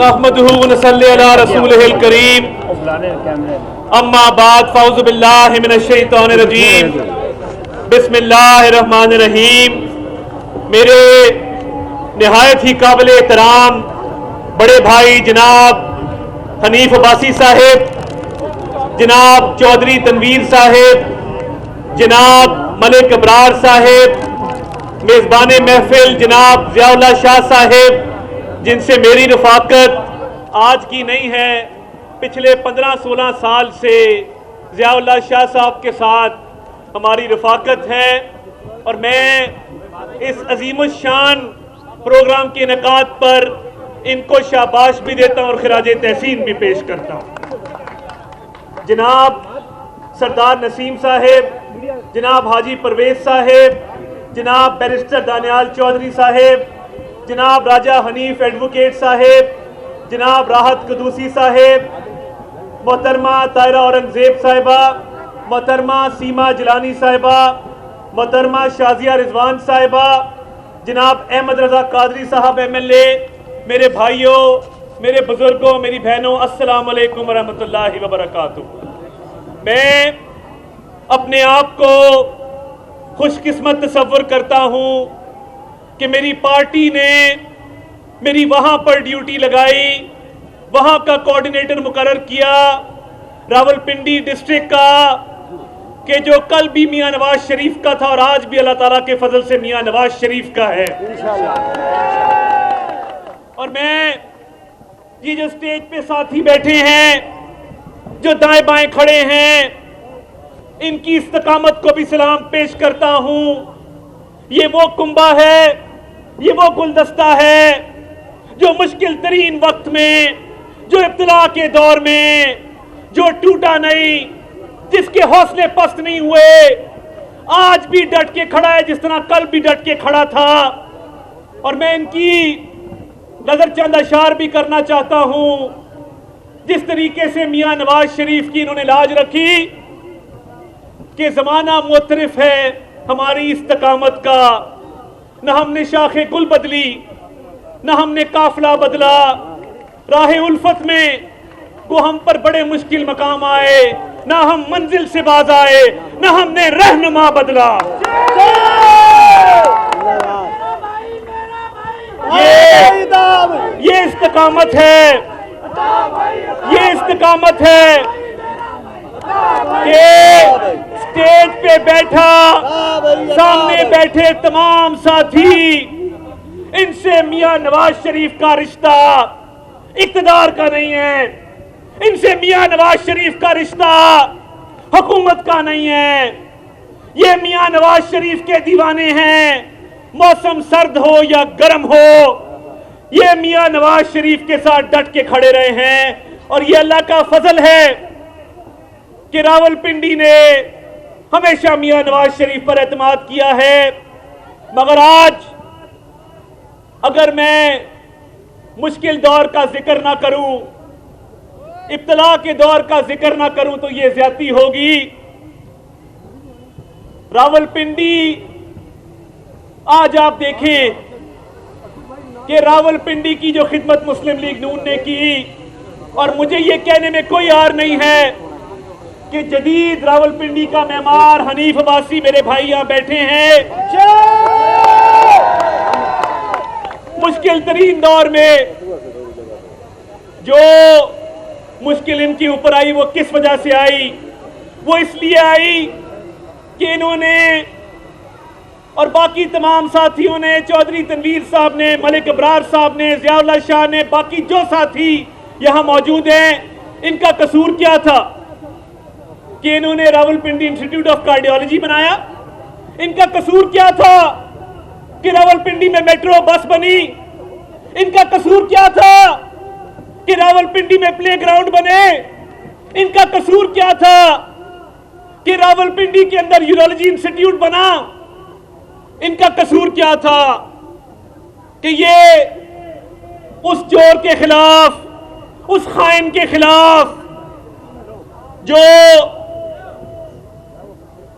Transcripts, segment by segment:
नहमदुहु व नसल्ली अला रसूलिहिल करीम अम्मा बाद फ़अऊज़ु बिल्लाहि मिनश शैतानिर रजीम बिस्मिल्लाहिर रहमानिर रहीम। मेरे निहायत ही काबिल एहतराम बड़े भाई जनाब हनीफ अब्बासी साहिब, जनाब चौधरी तनवीर साहिब, जनाब मलिक अबरार साहिब, मेज़बान महफिल जनाब ज़ियाउल्लाह शाह साहिब, जिनसे मेरी रफ़ाकत आज की नहीं है, पिछले 15-16 साल से ज़ियाउल्लाह शाह साहब के साथ हमारी रफ़ाकत है। और मैं इस अज़ीमुश्शान प्रोग्राम के इनेकाद पर इनको शाबाश भी देता हूँ और खिराज तहसीन भी पेश करता हूँ। जनाब सरदार नसीम साहिब, जनाब हाजी परवेज साहिब, जनाब बैरिस्टर दानियाल चौधरी साहिब, जनाब राजा हनीफ एडवोकेट साहिब, जनाब राहत कदूसी साहिब, मोहतरमा तायरा औरंगजेब साहिबा, मोहतरमा सीमा जिलानी साहिबा, मोहतरमा शाजिया रिजवान साहिबा, जनाब अहमद रजा कादरी साहब MLA, मेरे भाइयों, मेरे बुजुर्गों, मेरी बहनों, अस्सलाम वालेकुम व रहमतुल्लाहि व बरकातुहू। मैं अपने आप को खुशकिस्मत तसव्वुर करता हूँ कि मेरी पार्टी ने मेरी वहाँ पर ड्यूटी लगाई, वहाँ का कोऑर्डिनेटर मुकर्रर किया रावलपिंडी डिस्ट्रिक्ट का, कि जो कल भी मियां नवाज शरीफ का था और आज भी अल्लाह ताला के फजल से मियां नवाज शरीफ का है। और मैं ये जो स्टेज पे साथी बैठे हैं, जो दाएं बाएं खड़े हैं, इनकी इस्तकामत को भी सलाम पेश करता हूं। ये वो कुंबा है, ये वो गुलदस्ता है जो मुश्किल तरीन वक्त में, जो इब्तिला के दौर में, जो टूटा नहीं, जिसके हौसले पस्त नहीं हुए, आज भी डट के खड़ा है जिस तरह कल भी डट के खड़ा था। और मैं इनकी नजर चंद अशार भी करना चाहता हूं। जिस तरीके से मियां नवाज शरीफ की इन्होंने लाज रखी कि जमाना मुतरिफ है हमारी इस्तकामत का, न हमने शाखे गुल बदली, न हमने काफिला बदला, राह उल्फत में वो हम पर बड़े मुश्किल मकाम आए, ना हम मंजिल से बाज आए, ना हमने रहनुमा बदला। ये इस्तकामत है, ये इस्तकामत है कि स्टेज पे बैठा, सामने बैठे तमाम साथी, इनसे मियां नवाज शरीफ का रिश्ता इक़्तिदार का नहीं है, इनसे मियां नवाज शरीफ का रिश्ता हुकूमत का नहीं है। ये मियां नवाज शरीफ के दीवाने हैं, मौसम सर्द हो या गर्म हो, ये मियां नवाज शरीफ के साथ डट के खड़े रहे हैं। और ये अल्लाह का फजल है कि रावलपिंडी ने हमेशा मियां नवाज शरीफ पर एतमाद किया है। मगर आज अगर मैं मुश्किल दौर का जिक्र ना करूं, इब्तिला के दौर का जिक्र ना करूं तो ये ज्यादती होगी। रावलपिंडी आज आप देखें कि रावलपिंडी की जो खिदमत मुस्लिम लीग नून ने की, और मुझे ये कहने में कोई आर नहीं है कि जदीद रावलपिंडी का मेमार हनीफ अब्बासी मेरे भाई यहां बैठे हैं, मुश्किल तरीन दौर में जो मुश्किल इनके ऊपर आई वो किस वजह से आई? वो इसलिए आई कि इन्होंने और बाकी तमाम साथियों ने, चौधरी तनवीर साहब ने, मलिक अबरार साहब ने, ज़ियाउल्लाह शाह ने, बाकी जो साथी यहां मौजूद हैं, इनका कसूर क्या था कि इन्होंने रावलपिंडी इंस्टीट्यूट ऑफ कार्डियोलॉजी बनाया? इनका कसूर क्या था कि रावलपिंडी में मेट्रो बस बनी? इनका कसूर क्या था कि रावलपिंडी में प्ले ग्राउंड बने? इनका कसूर क्या था कि रावलपिंडी के अंदर यूरोलॉजी इंस्टीट्यूट बना? इनका कसूर क्या था कि ये उस चोर के खिलाफ, उस खाइन के खिलाफ जो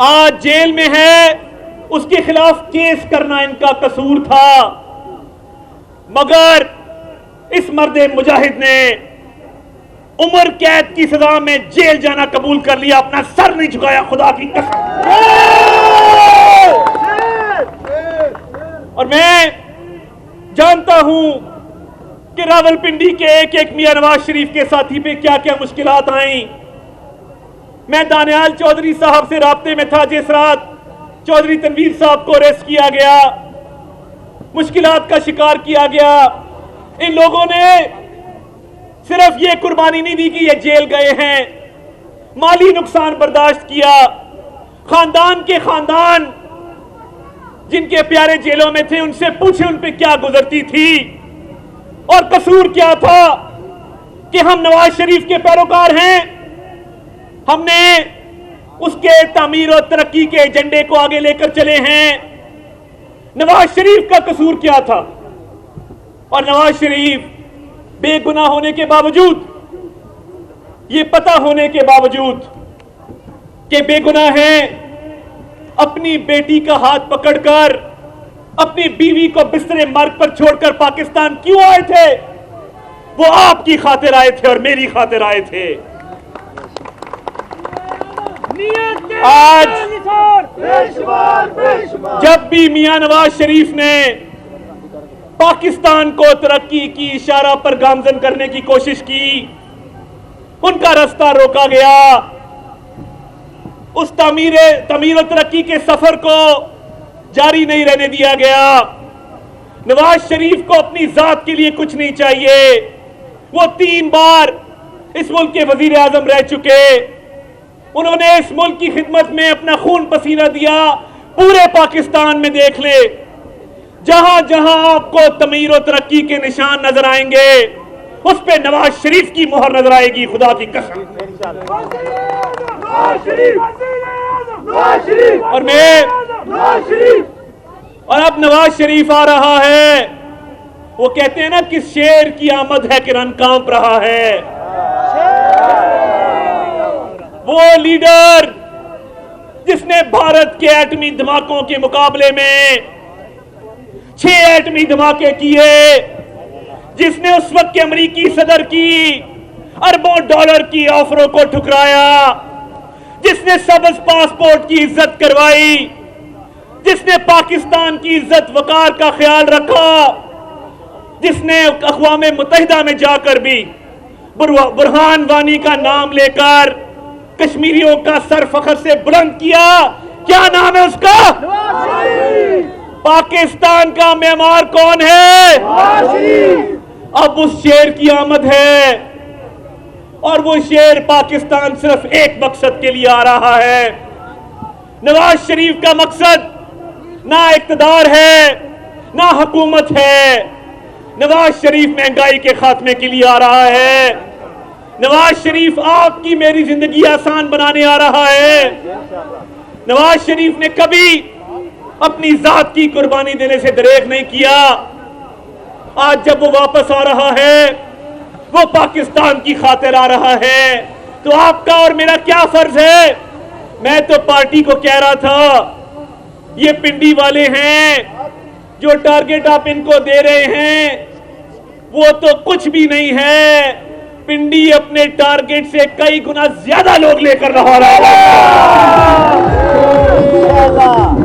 आज जेल में है, उसके खिलाफ केस करना इनका कसूर था। मगर اس مرد مجاہد نے عمر قید کی سزا میں جیل جانا قبول کر لیا, اپنا سر نہیں جھکایا, خدا کی قسم. اور میں جانتا ہوں کہ راولپنڈی کے ایک ایک میاں نواز شریف کے ساتھی پہ کیا کیا مشکلات آئیں. میں دانیال چودھری صاحب سے رابطے میں تھا جس رات چودھری تنویر صاحب کو اریسٹ کیا گیا, مشکلات کا شکار کیا گیا. ان لوگوں نے صرف یہ قربانی نہیں دی کہ یہ جیل گئے ہیں, مالی نقصان برداشت کیا. خاندان کے خاندان جن کے پیارے جیلوں میں تھے ان سے پوچھیں ان پہ کیا گزرتی تھی اور قصور کیا تھا کہ ہم نواز شریف کے پیروکار ہیں. ہم نے اس کے تعمیر و ترقی کے ایجنڈے کو آگے لے کر چلے ہیں. نواز شریف کا قصور کیا تھا؟ اور نواز شریف بے گناہ ہونے کے باوجود, یہ پتہ ہونے کے باوجود کہ بے گناہ ہیں, اپنی بیٹی کا ہاتھ پکڑ کر اپنی بیوی کو بستر مرگ پر چھوڑ کر پاکستان کیوں آئے تھے؟ وہ آپ کی خاطر آئے تھے اور میری خاطر آئے تھے. آج جب بھی میاں نواز شریف نے پاکستان کو ترقی کی اشارہ پر گامزن کرنے کی کوشش کی, ان کا راستہ روکا گیا. اس تعمیر و ترقی کے سفر کو جاری نہیں رہنے دیا گیا. نواز شریف کو اپنی ذات کے لیے کچھ نہیں چاہیے. وہ 3 بار اس ملک کے وزیر اعظم رہ چکے. انہوں نے اس ملک کی خدمت میں اپنا خون پسینہ دیا. پورے پاکستان میں دیکھ لے, جہاں جہاں آپ کو تعمیر و ترقی کے نشان نظر آئیں گے اس پہ نواز شریف کی مہر نظر آئے گی, خدا کی قسم. اور اب نواز شریف آ رہا ہے. وہ کہتے ہیں نا کہ شیر کی آمد ہے کہ رن کانپ رہا ہے. وہ لیڈر جس نے بھارت کے ایٹمی دھماکوں کے مقابلے میں 6 ایٹمی دھماکے کیے, جس نے اس وقت کے امریکی صدر کی اربوں ڈالر کی آفروں کو ٹھکرایا, جس نے سبز پاسپورٹ کی عزت کروائی, جس نے پاکستان کی عزت وقار کا خیال رکھا, جس نے اقوام متحدہ میں جا کر بھی برہان وانی کا نام لے کر کشمیریوں کا سر فخر سے بلند کیا. کیا نام ہے اس کا؟ پاکستان کا معمار کون ہے؟ اب اس شیر کی آمد ہے, اور وہ شیر پاکستان صرف ایک مقصد کے لیے آ رہا ہے. نواز شریف کا مقصد نہ اقتدار ہے نہ حکومت ہے. نواز شریف مہنگائی کے خاتمے کے لیے آ رہا ہے. نواز شریف آپ کی میری زندگی آسان بنانے آ رہا ہے. نواز شریف نے کبھی اپنی ذات کی قربانی دینے سے دریغ نہیں کیا. آج جب وہ واپس آ رہا ہے وہ پاکستان کی خاطر آ رہا ہے. تو آپ کا اور میرا کیا فرض ہے؟ میں تو پارٹی کو کہہ رہا تھا یہ پنڈی والے ہیں, جو ٹارگٹ آپ ان کو دے رہے ہیں وہ تو کچھ بھی نہیں ہے. پنڈی اپنے ٹارگٹ سے کئی گنا زیادہ لوگ لے کر رہا ہے.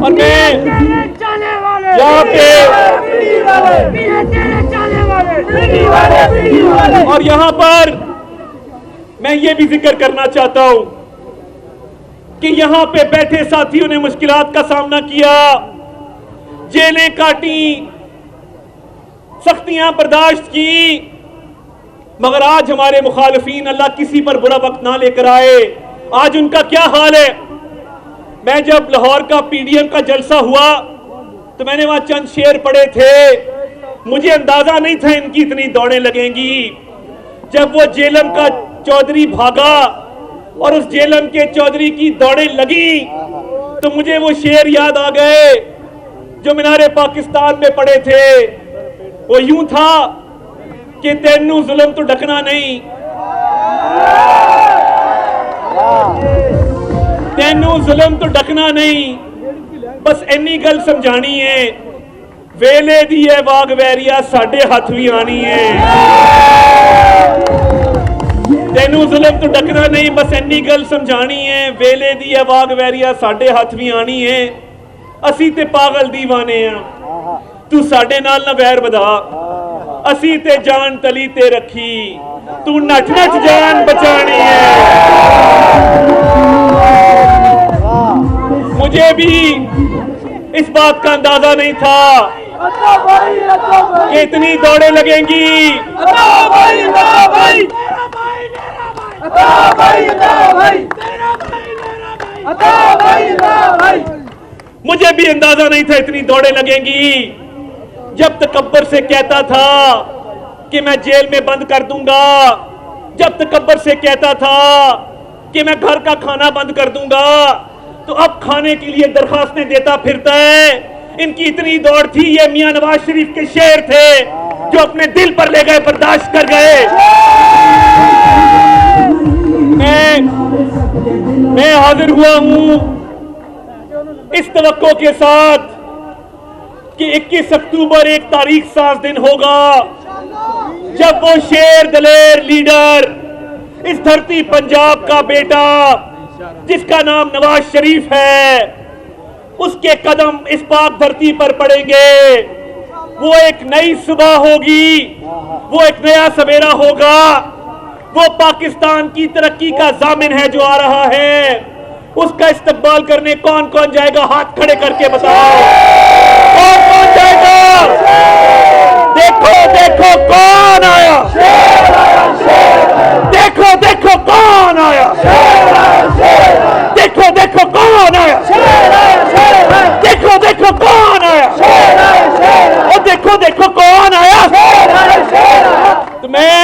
اور میں یہاں پہ اور یہاں پر میں یہ بھی ذکر کرنا چاہتا ہوں کہ یہاں پہ بیٹھے ساتھیوں نے مشکلات کا سامنا کیا, جیلیں کاٹی, سختیاں برداشت کی, مگر آج ہمارے مخالفین اللہ کسی پر برا وقت نہ لے کر آئے. آج ان کا کیا حال ہے؟ میں جب لاہور کا PDM کا جلسہ ہوا تو میں نے وہاں چند شعر پڑھے تھے. مجھے اندازہ نہیں تھا ان کی اتنی دوڑیں لگیں گی. جب وہ جیلم کا چودھری بھاگا اور اس جیلم کے چودھری کی دوڑیں لگی تو مجھے وہ شعر یاد آ گئے جو مینار پاکستان میں پڑھے تھے. وہ یوں تھا کہ تینوں ظلم تو ڈکنا نہیں, تینوں ظلم تو ڈکنا نہیں, بس اینی گل سمجھانی ہے ਵੇਲੇ ਦੀ ਹੈ ਵਾਗ ਵੈਰੀਆ ਸਾਡੇ ਹੱਥ ਵੀ ਆਣੀ ਹੈ। ਤੈਨੂੰ ਜ਼ੁਲਮ ਤੋਂ ਡਕਣਾ ਨਹੀਂ, ਬਸ ਇੰਨੀ ਗੱਲ ਸਮਝਾਣੀ ਹੈ। ਵੇਲੇ ਦੀ ਹੈ ਵਾਗ ਵੈਰੀਆ ਸਾਡੇ ਹੱਥ ਵੀ ਆਣੀ ਹੈ। ਅਸੀਂ ਤੇ ਪਾਗਲ دیਵਾਨੇ ਆ, ਤੂੰ ਸਾਡੇ ਨਾਲ ਨਾ ਵੈਰ ਵਧਾ। ਅਸੀਂ ਤੇ ਜਾਨ ਤਲੀ ਤੇ ਰੱਖੀ, ਤੂੰ ਨੱਚ ਨੱਚ ਜਾਨ बचानी है। मुझे भी इस बात का अंदाजा नहीं था कि इतनी दौड़ें लगेंगी। मुझे भी अंदाजा नहीं था इतनी दौड़ें लगेंगी। जब तकब्बर से कहता था कि मैं जेल में बंद कर दूंगा, जब तकब्बर से कहता था कि मैं घर का खाना बंद कर दूंगा, तो अब खाने के लिए दरखास्तें देता फिरता है। इनकी इतनी दौड़ थी, ये मियां नवाज शरीफ के शेर थे जो अपने दिल पर ले गए, बर्दाश्त कर गए। मैं हाजिर हुआ हूं इस तवक्को के साथ कि 21 अक्टूबर एक तारीख साज दिन होगा जब वो शेर दलेर लीडर, इस धरती पंजाब का बेटा जिसका नाम नवाज शरीफ है, उसके कदम इस पाक धरती पर पड़ेंगे। वो एक नई सुबह होगी, वो एक नया सवेरा होगा। वो पाकिस्तान की तरक्की का जामिन है जो आ रहा है। उसका इस्तकबाल करने कौन कौन जाएगा? हाथ खड़े करके बताओ, कौन कौन जाएगा? देखो देखो कौन आया, देखो देखो कौन आया, देखो देखो कौन आया, देखो देखो कौन आया, और देखो देखो कौन आया। तो मैं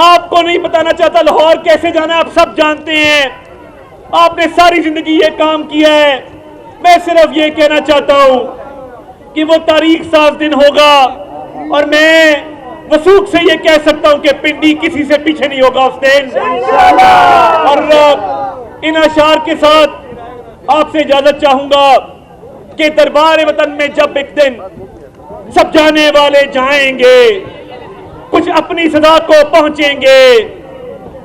आपको नहीं बताना चाहता लाहौर कैसे जाना, आप सब जानते हैं। आपने सारी जिंदगी ये काम किया है। मैं सिर्फ ये कहना चाहता हूं कि वो तारीख साज दिन होगा, और मैं वसूख से ये कह सकता हूं कि पिंडी किसी से पीछे नहीं होगा उस दिन। और इन अशार के साथ आपसे इजाजत चाहूंगा कि दरबार वतन में जब एक दिन सब जाने वाले जाएंगे, कुछ अपनी सदा को पहुंचेंगे,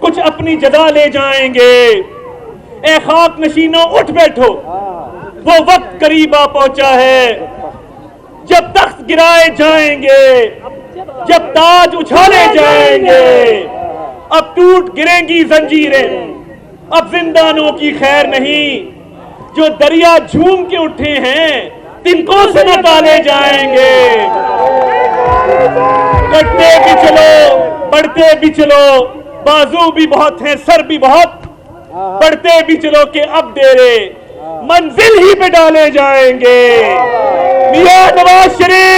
कुछ अपनी जदा ले जाएंगे। ए खाक नशीनों उठ बैठो, वो वक्त करीब आ पहुंचा है जब तख्त गिराए जाएंगे, जब ताज उछाले जाएंगे। अब टूट गिरेंगी जंजीरें, अब जिंदानों की खैर नहीं। जो दरिया झूम के उठे हैं तिनको से न टाले जाएंगे। कटते भी चलो, बढ़ते भी चलो, बाजू भी बहुत हैं, सर भी बहुत, बढ़ते भी चलो कि अब डेरे मंजिल ही पे डाले जाएंगे। मियां नवाज शरीफ